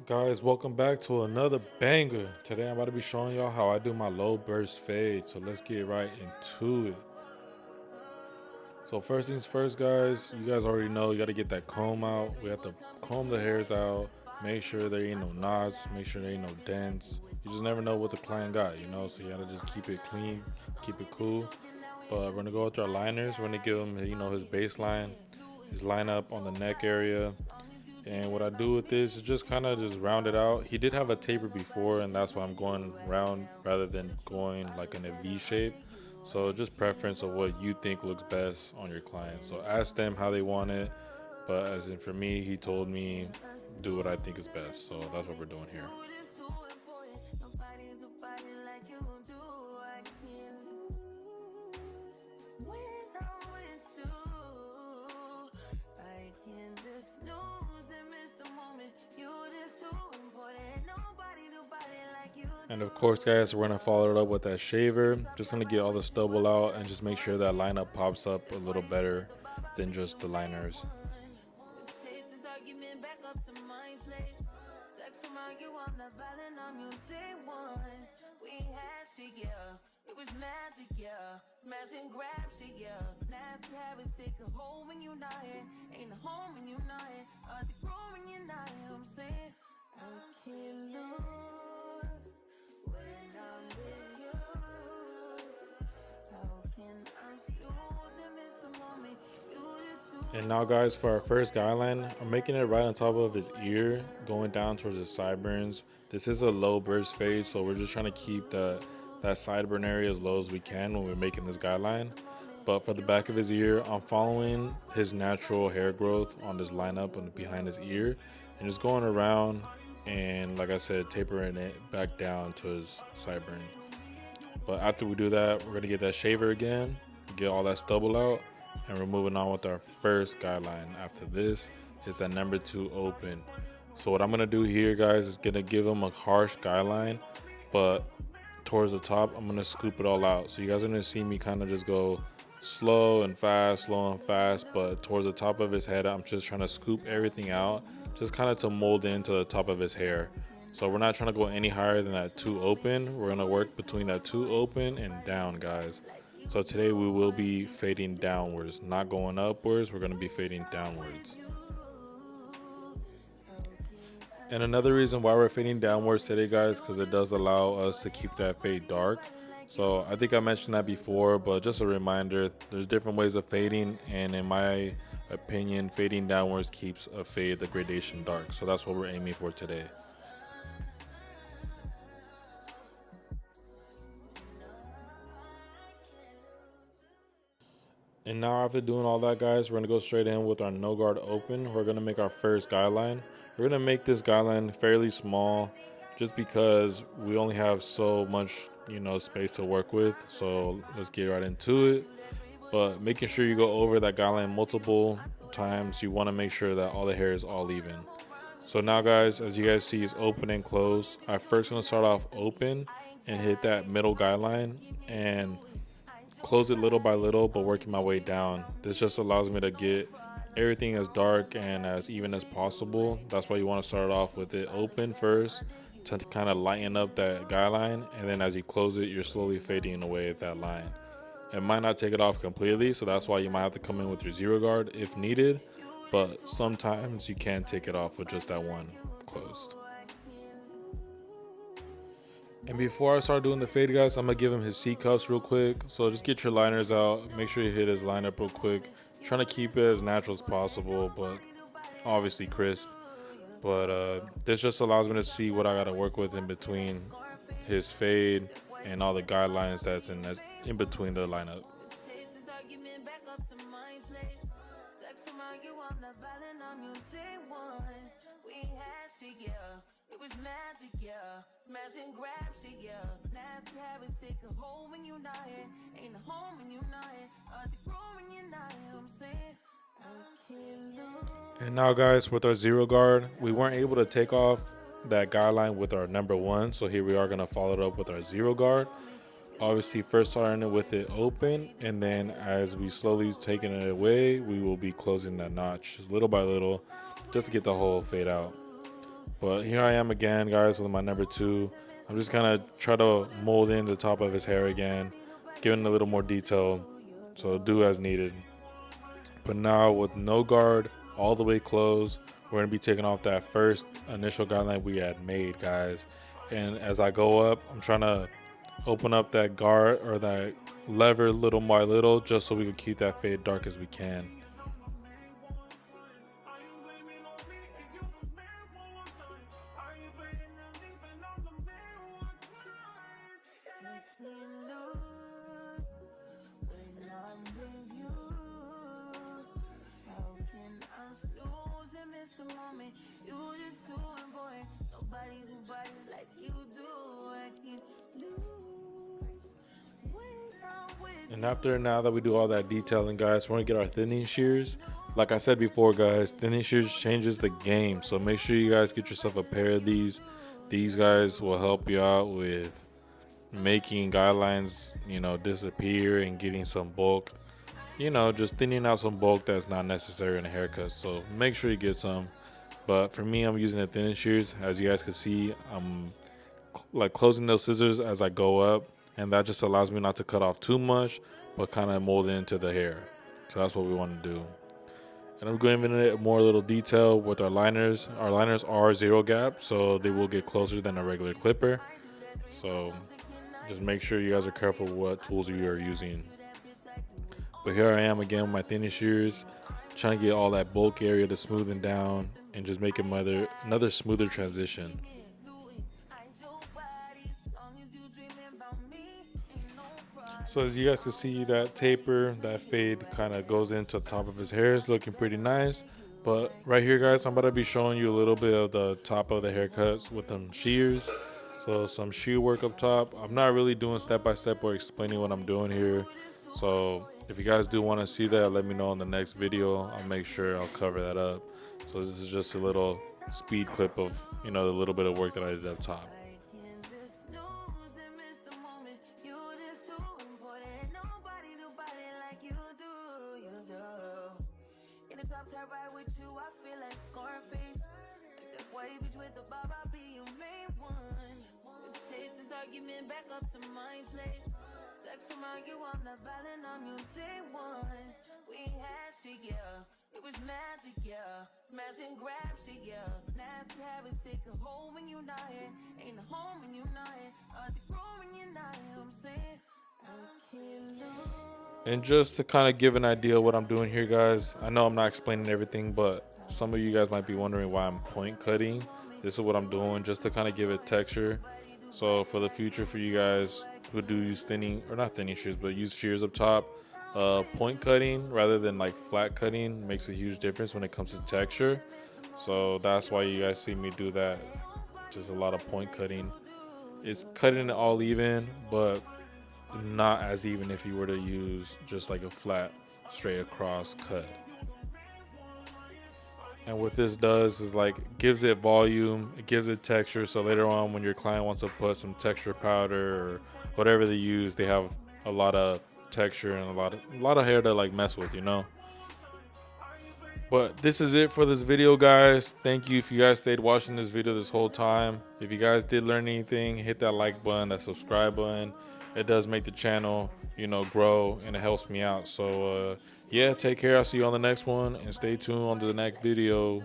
Guys, welcome back to another banger. Today I'm about to be showing y'all how I do my low burst fade. So let's get right into it. So first things first, guys, you guys already know you got to get that comb out. We have to comb the hairs out, make sure there ain't no knots, make sure there ain't no dents. You just never know what the client got, so you got to just keep it clean, keep it cool. But we're going to go with our liners. We're going to give him, his baseline, his lineup on the neck area. And what I do with this is just kind of just round it out. He did have a taper before, and that's why I'm going round rather than going like in a V shape. So just preference of what you think looks best on your client. So ask them how they want it. But as in for me, he told me do what I think is best. So that's what we're doing here. And of course, guys, we're gonna follow it up with that shaver. Just gonna get all the stubble out and just make sure that lineup pops up a little better than just the liners. And now, guys, for our first guideline, I'm making it right on top of his ear, going down towards his sideburns. This is a low burst fade, so we're just trying to keep that sideburn area as low as we can when we're making this guideline. But for the back of his ear, I'm following his natural hair growth on this lineup and behind his ear, and just going around and, like I said, tapering it back down to his sideburn. But after we do that, we're gonna get that shaver again, get all that stubble out, and we're moving on with our first guideline. After this is that number 2 open. So what I'm gonna do here, guys, is gonna give him a harsh guideline, but towards the top, I'm gonna scoop it all out. So you guys are gonna see me kind of just go slow and fast, but towards the top of his head, I'm just trying to scoop everything out, just kind of to mold it into the top of his hair. So we're not trying to go any higher than that 2 open. We're gonna work between that 2 open and down, guys. So today we will be fading downwards, not going upwards. We're gonna be fading downwards. And another reason why we're fading downwards today, guys, because it does allow us to keep that fade dark. So I think I mentioned that before, but just a reminder, there's different ways of fading, and in my opinion, fading downwards keeps a fade, the gradation, dark. So that's what we're aiming for today. And now after doing all that, guys, we're gonna go straight in with our no guard open. We're gonna make our first guideline. We're gonna make this guideline fairly small just because we only have so much, space to work with. So let's get right into it. But making sure you go over that guideline multiple times, you wanna make sure that all the hair is all even. So now, guys, as you guys see, is open and close. I'm first gonna start off open and hit that middle guideline and close it little by little, but working my way down. This just allows me to get everything as dark and as even as possible. That's why you want to start off with it open first to kind of lighten up that guideline, and then as you close it, you're slowly fading away at that line. It might not take it off completely, so that's why you might have to come in with your zero guard if needed, but sometimes you can take it off with just that one closed. And before I start doing the fade, guys, I'm gonna give him his C cups real quick. So just get your liners out. Make sure you hit his lineup real quick. Trying to keep it as natural as possible, but obviously crisp. But this just allows me to see what I gotta work with in between his fade and all the guidelines that's in between the lineup. And now, guys, with our zero guard, we weren't able to take off that guideline with our number 1. So here we are going to follow it up with our zero guard. Obviously, first starting it with it open, and then as we slowly taking it away, we will be closing that notch little by little just to get the whole fade out. But here I am again, guys, with my number 2. I'm just gonna try to mold in the top of his hair again, giving a little more detail, so do as needed. But now with no guard, all the way closed, we're gonna be taking off that first initial guideline we had made, guys. And as I go up, I'm trying to open up that guard or that lever little by little, just so we can keep that fade dark as we can. And after now that we do all that detailing, guys, we're gonna get our thinning shears. Like I said before, guys, thinning shears changes the game. So make sure you guys get yourself a pair of these. These guys will help you out with making guidelines, disappear and getting some bulk. Just thinning out some bulk that's not necessary in a haircut. So make sure you get some. But for me, I'm using the thinning shears. As you guys can see, I'm like closing those scissors as I go up, and that just allows me not to cut off too much, but kind of mold it into the hair. So that's what we want to do. And I'm going into more little detail with our liners. Our liners are 0 gap, so they will get closer than a regular clipper. So just make sure you guys are careful what tools you are using. But here I am again with my thinning shears, trying to get all that bulk area to smoothen down and just make another smoother transition. So as you guys can see, that taper, that fade kind of goes into the top of his hair. It's looking pretty nice. But right here, guys, I'm about to be showing you a little bit of the top of the haircuts with them shears. So some shear work up top. I'm not really doing step-by-step or explaining what I'm doing here. So if you guys do want to see that, let me know in the next video. I'll make sure I'll cover that up. So this is just a little speed clip of, the little bit of work that I did up top. Back up to my place. Sex remind you I'm not violent on you day one. We had shit, yeah. It was magic, yeah. Smash and grab shit, yeah. Nasty habits take a hold when you're not here. Ain't a home when you're not here. The room when you're not here. I'm saying and just to kind of give an idea of what I'm doing here, guys, I know I'm not explaining everything, but some of you guys might be wondering why I'm point cutting. This is what I'm doing just to kind of give it texture. So for the future, for you guys who do use thinning, or not thinning shears, but use shears up top, point cutting rather than like flat cutting makes a huge difference when it comes to texture. So that's why you guys see me do that. Just a lot of point cutting. It's cutting it all even, but not as even if you were to use just like a flat, straight across cut. And what this does is like gives it volume, it gives it texture. So later on, when your client wants to put some texture powder or whatever they use, they have a lot of texture and a lot of hair to like mess with, But this is it for this video, guys. Thank you if you guys stayed watching this video this whole time. If you guys did learn anything, hit that like button, that subscribe button. It does make the channel, grow, and it helps me out. So yeah, take care. I'll see you on the next one, and stay tuned on to the next video.